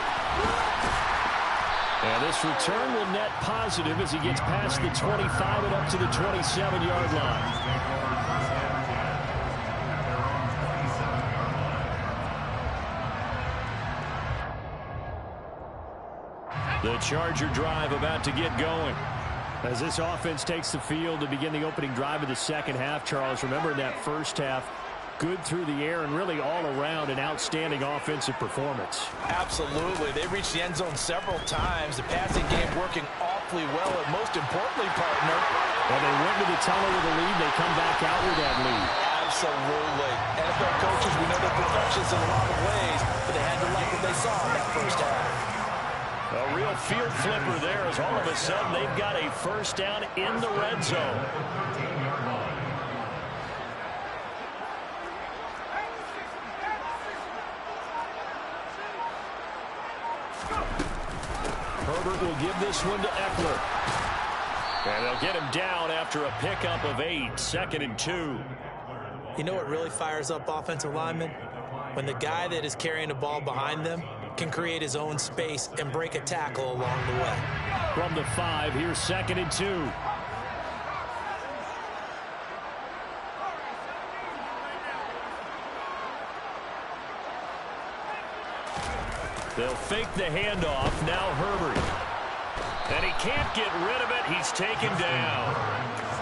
And this return will net positive as he gets past the 25 and up to the 27-yard line. The Charger drive about to get going. As this offense takes the field to begin the opening drive of the second half, Charles, remember in that first half, good through the air and really all around an outstanding offensive performance.
Absolutely. They reached the end zone several times. The passing game working awfully well, and most importantly, partner,
when they went to the tunnel with a lead, they come back out with that lead.
Absolutely. NFL coaches, we know they're perfectionists in a lot of ways, but they had to like what they saw in that first half.
A real field flipper there as all of a sudden they've got a first down in the red zone. Herbert will give this one to Eckler. And they'll get him down after a pickup of 8, 2nd and 2.
You know what really fires up offensive linemen? When the guy that is carrying the ball behind them can create his own space and break a tackle along the way.
From the 5, here's 2nd and 2. They'll fake the handoff. Now Herbert. And he can't get rid of it. He's taken down.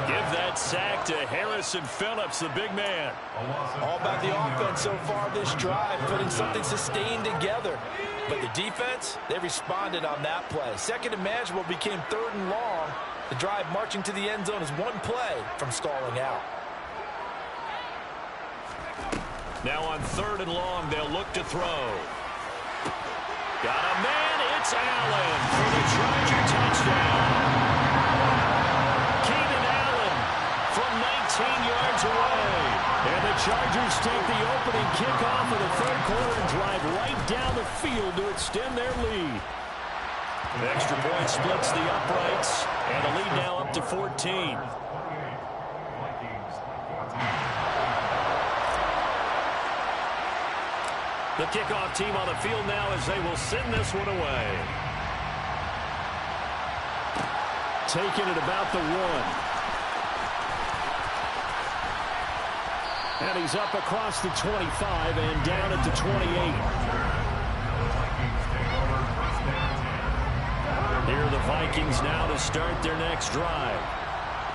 Give that sack to Harrison Phillips, the big man.
All about the offense so far this drive, putting something sustained together. But the defense, they responded on that play. Second and manageable became 3rd and long. The drive marching to the end zone is one play from stalling out.
Now on 3rd and long, they'll look to throw. Got a man, it's Allen for the Charger touchdown. Keenan Allen from 19 yards away. And the Chargers take the opening kickoff of the third quarter and drive right down the field to extend their lead. The extra point splits the uprights, and the lead now up to 14. The kickoff team on the field now as they will send this one away. Taking it about the 1. And he's up across the 25 and down at the 28. Here are the Vikings now to start their next drive.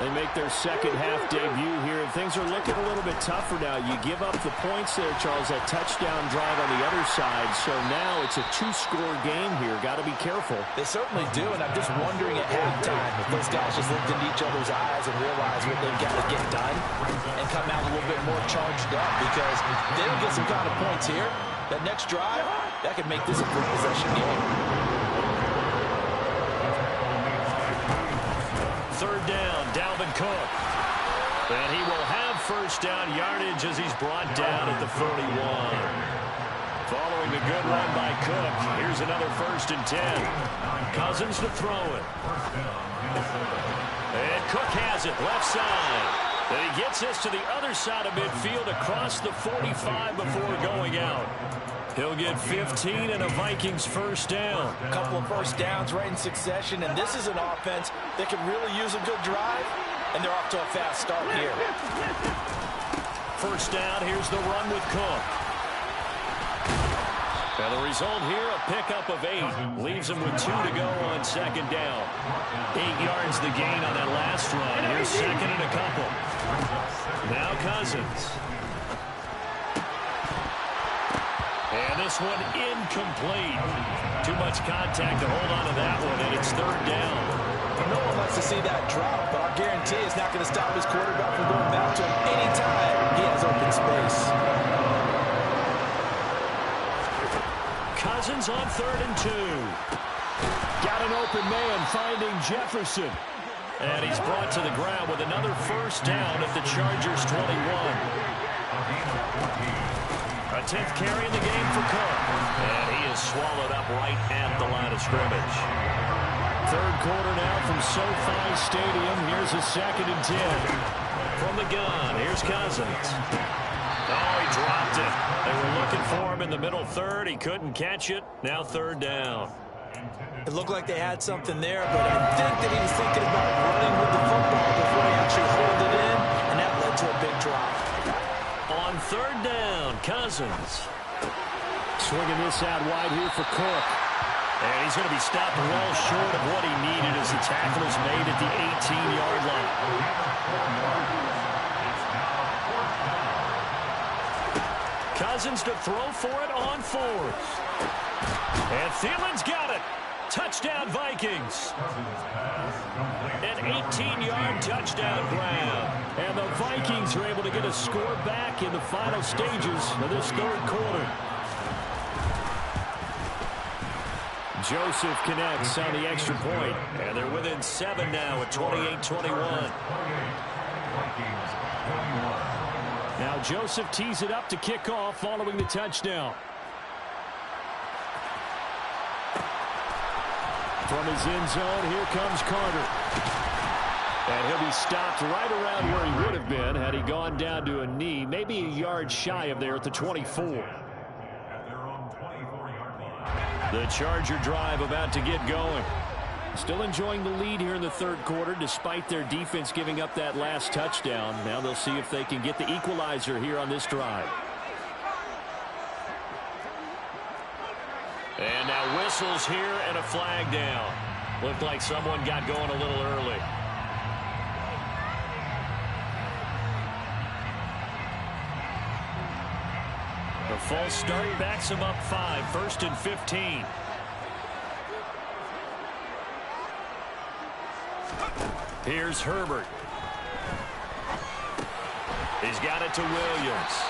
They make their second half debut here. Things are looking a little bit tougher now. You give up the points there, Charles, that touchdown drive on the other side. So now it's a 2-score game here. Got to be careful.
They certainly do, and I'm just wondering at halftime if those guys just looked into each other's eyes and realized what they've got to get done and come out a little bit more charged up, because if they don't get some kind of points here, that next drive, that could make this a 3-possession game.
third down, Dalvin Cook. And he will have first down yardage as he's brought down at the 41. Following a good run by Cook, here's another 1st and 10. Cousins to throw it. And Cook has it, left side. And he gets this to the other side of midfield across the 45 before going out. He'll get 15 and a Vikings first down.
A couple of first downs right in succession, and this is an offense that can really use a good drive, and they're off to a fast start here.
First down, here's the run with Cook. And the result here, a pickup of 8. Leaves him with 2 to go on second down. 8 yards the gain on that last run. Here's second and a couple. Now Cousins. And this one incomplete. Too much contact to hold on to that one, and it's third down.
No one wants to see that drop, but I guarantee it's not going to stop his quarterback from going back to him anytime he has open space.
Cousins on 3rd and 2. Got an open man finding Jefferson. And he's brought to the ground with another first down at the Chargers 21. A 10th carry in the game for Cook. And he is swallowed up right at the line of scrimmage. Third quarter now from SoFi Stadium. Here's a 2nd and 10. From the gun, here's Cousins. Oh, he dropped it. They were looking for him in the middle third. He couldn't catch it. Now third down.
It looked like they had something there, but I think that he was thinking about running with the football before he actually hauled it in, and that led to a big drop.
On third down, Cousins. Swinging this out wide here for Cook. And he's going to be stopped well short of what he needed as the tackle is made at the 18-yard line. Cousins to throw for it on 4th. And Thielen's got it. Touchdown, Vikings. An 18-yard touchdown grab. And the Vikings are able to get a score back in the final stages of this third quarter. Joseph connects on the extra point. And they're within 7 now at 28-21. Now Joseph tees it up to kick off following the touchdown. From his end zone, here comes Carter. And he'll be stopped right around where he would have been had he gone down to a knee, maybe a yard shy of there at the 24. The Charger drive about to get going. Still enjoying the lead here in the third quarter despite their defense giving up that last touchdown. Now they'll see if they can get the equalizer here on this drive. And now whistles here and a flag down. Looked like someone got going a little early. The false start backs him up 5. 1st and 15. Here's Herbert. He's got it to Williams.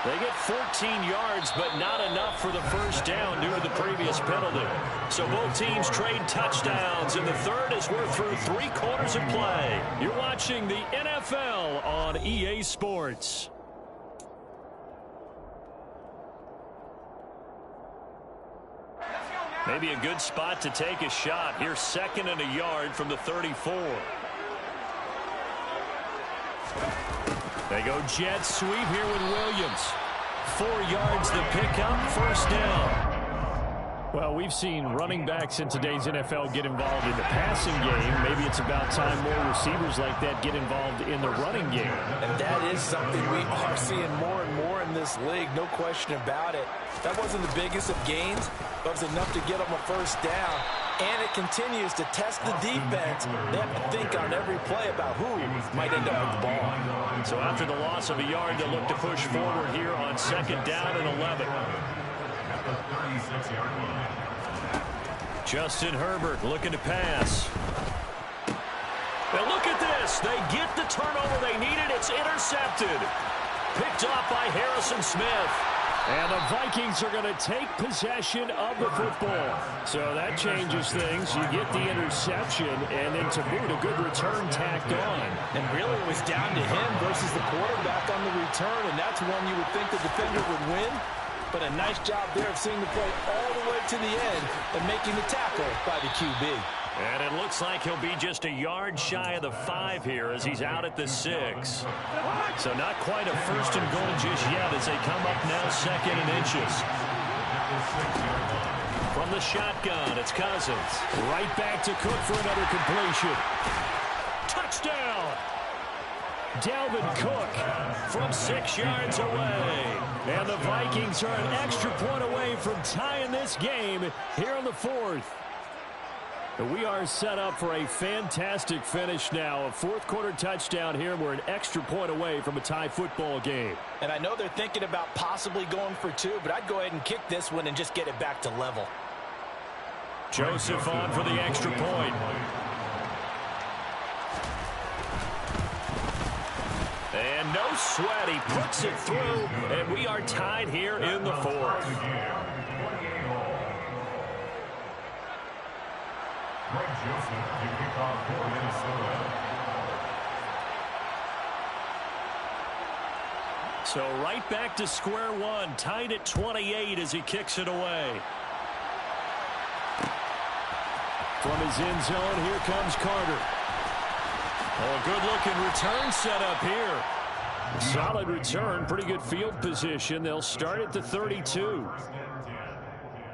They get 14 yards, but not enough for the first down due to the previous penalty. So both teams trade touchdowns in the third as we're through 3 quarters of play. You're watching the NFL on EA Sports. Maybe a good spot to take a shot. Here's 2nd and a yard from the 34. They go jet sweep here with Williams. 4 yards the pickup, first down. Well, we've seen running backs in today's NFL get involved in the passing game. Maybe it's about time more receivers like that get involved in the running game.
And that is something we are seeing more and more in this league, no question about it. That wasn't the biggest of gains, but it was enough to get them a first down. And it continues to test the defense. They have to think on every play about who might end up with the ball.
So after the loss of a yard, they'll look to push forward here on 2nd down and 11. Justin Herbert looking to pass. Now look at this. They get the turnover they needed. It's intercepted. Picked up by Harrison Smith.
And the Vikings are going to take possession of the football. So that changes things. You get the interception, and then to boot, a good return tacked on.
And really it was down to him versus the quarterback on the return, and that's one you would think the defender would win. But a nice job there of seeing the play all the way to the end and making the tackle by the QB.
And it looks like he'll be just a yard shy of the 5 here as he's out at the 6. So not quite a first and goal just yet as they come up now 2nd and inches. From the shotgun, it's Cousins.
Right back to Cook for another completion.
Touchdown! Dalvin Cook from 6 yards away.
And the Vikings are an extra point away from tying this game here in the 4th. We are set up for a fantastic finish now. A 4th quarter touchdown here. We're an extra point away from a tie football game.
And I know they're thinking about possibly going for 2, but I'd go ahead and kick this one and just get it back to level.
Joseph on for the extra point. And no sweat. He puts it through, and we are tied here in the 4th.
Greg Joseph to kick off for Minnesota.
So right back to square one, tied at 28 as he kicks it away.
From his end zone, here comes Carter.
Oh, good-looking return set up here.
Solid return, pretty good field position. They'll start at the 32.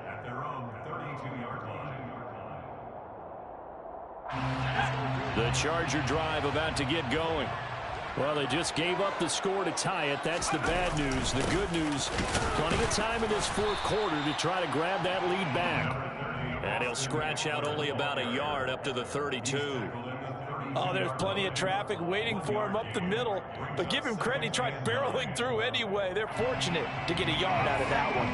At their own 32-yard line.
The Charger drive about to get going.
Well, they just gave up the score to tie it. That's the bad news. The good news, plenty of time in this 4th quarter to try to grab that lead back.
And he'll scratch out only about a yard up to the 32.
Oh, there's plenty of traffic waiting for him up the middle. But give him credit, he tried barreling through anyway. They're fortunate to get a yard out of that one.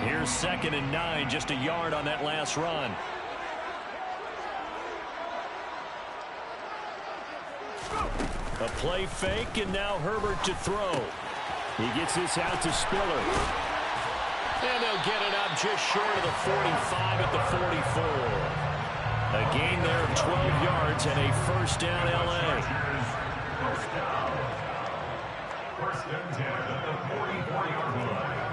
Here's 2nd and 9, just a yard on that last run. A play fake, and now Herbert to throw.
He gets this out to Spiller.
And they'll get it up just short of the 45 at the 44. A gain there of 12 yards and a first down, L.A.
First and 10 at the 44-yard line.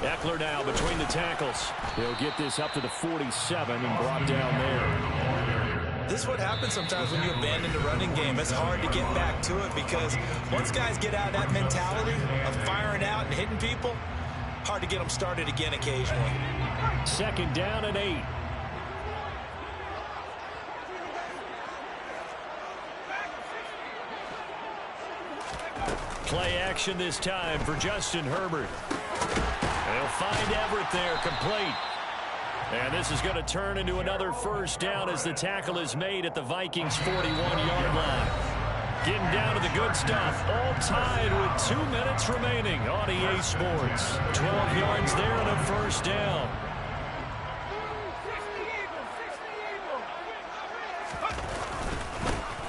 Eckler now between the tackles.
He'll get this up to the 47 and brought down there.
This is what happens sometimes when you abandon the running game. It's hard to get back to it because once guys get out of that mentality of firing out and hitting people, hard to get them started again occasionally.
2nd down and 8.
Play action this time for Justin Herbert. They'll find Everett there, complete. And this is going to turn into another first down as the tackle is made at the Vikings' 41-yard line. Getting down to the good stuff. All tied with 2 minutes remaining on EA Sports. 12 yards there and a first down.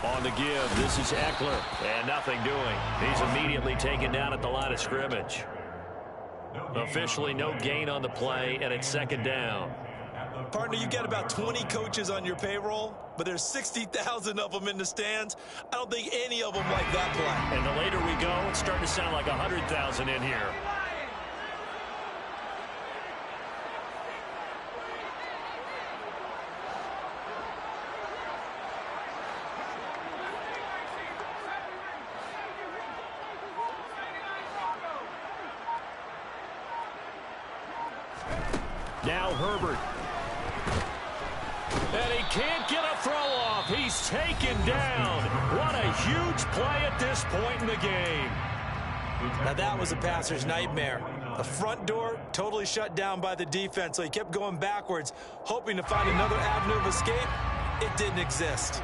On the give, this is Eckler. And nothing doing. He's immediately taken down at the line of scrimmage. Officially no gain on the play, and it's 2nd down.
Partner, you got about 20 coaches on your payroll, but there's 60,000 of them in the stands. I don't think any of them like that play.
And the later we go, it's starting to sound like 100,000 in here. Now Herbert. And he can't get a throw off. He's taken down. What a huge play at this point in the game.
Now that was a passer's nightmare. The front door totally shut down by the defense, so he kept going backwards, hoping to find another avenue of escape. It didn't exist.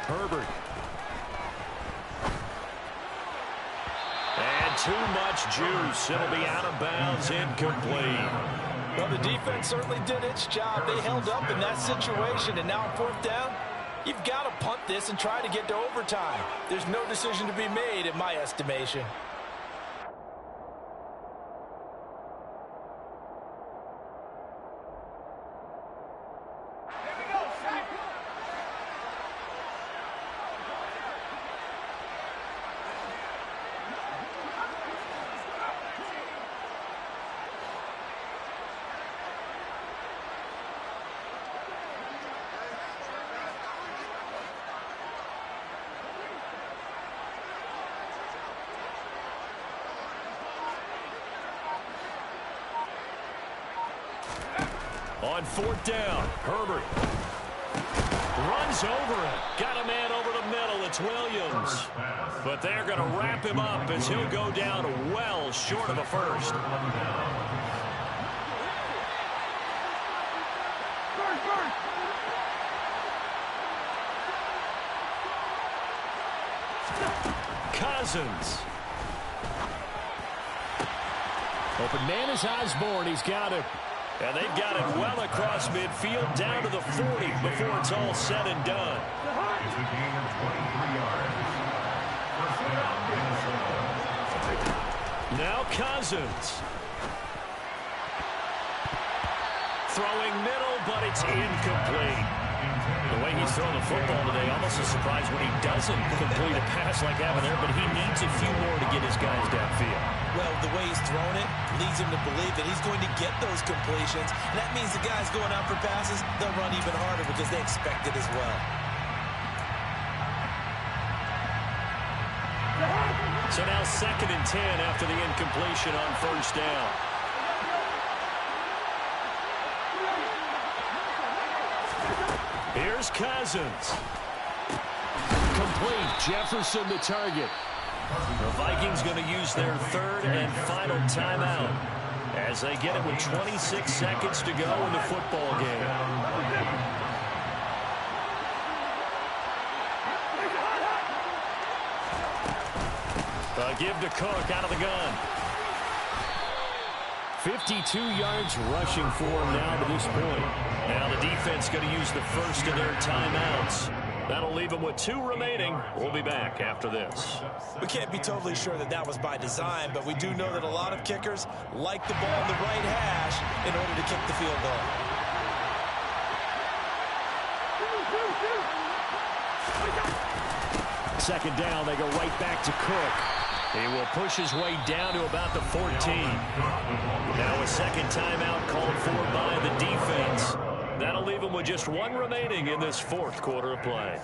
Herbert.
too much juice. It'll be out of bounds, incomplete.
Well, the defense certainly did its job. They held up in that situation, and now on fourth down, you've got to punt this and try to get to overtime. There's no decision to be made, in my estimation.
On fourth down, Herbert runs over it. Got a man over the middle. It's Williams. But they're going to wrap him up as he'll go down well short of a first. Cousins. Open man is Osborne. He's got it. And they've got it well across midfield down to the 40 before it's all said and done.
It's a gain of 23 yards. First down, Minnesota.
Now Cousins. Throwing middle, but it's incomplete. The way he's throwing the football today, almost a surprise when he doesn't complete a pass like having there, but he needs a few more to get his guys downfield.
Well, the way he's thrown it leads him to believe that he's going to get those completions. And that means the guys going out for passes, they'll run even harder because they expect it as well.
So now 2nd and 10 after the incompletion on first down. Here's Cousins. Complete. Jefferson the target. The Vikings going to use their 3rd and final timeout as they get it with 26 seconds to go in the football game. A give to Cook out of the gun. 52 yards rushing for him now to this point. Now the defense going to use the first of their timeouts. That'll leave them with 2 remaining. We'll be back after this.
We can't be totally sure that that was by design, but we do know that a lot of kickers like the ball in the right hash in order to kick the field goal.
Second down, they go right back to Cook. He will push his way down to about the 14. Now a second timeout called for by the defense. That'll leave them with just 1 remaining in this 4th quarter of play.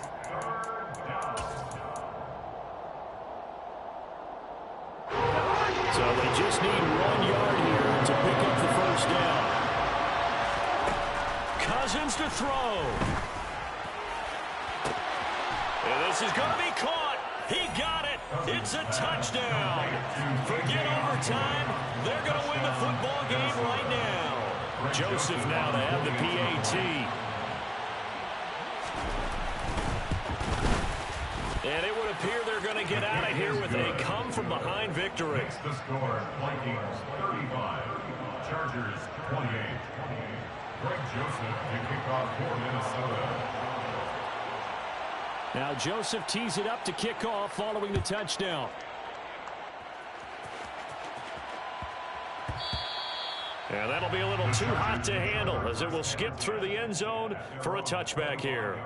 So they just need 1 yard here to pick up the first down. Cousins to throw. And this is going to be caught. He got it. It's a touchdown. Forget overtime. They're going to win the football game right now. Joseph now to have the PAT. And it would appear they're going to get out of here with a come-from-behind victory.
The score, Vikings 35, Chargers 28. Greg Joseph to kick off for Minnesota.
Now Joseph tees it up to kick off following the touchdown. And that'll be a little too hot to handle as it will skip through the end zone for a touchback here.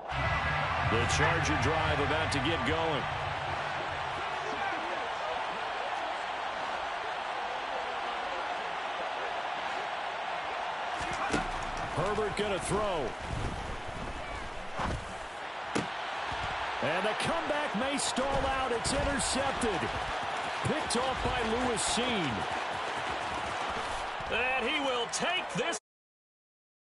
The Charger drive about to get going. Herbert going to throw. And the comeback may stall out. It's intercepted. Picked off by Lewis Seen. And he will take this.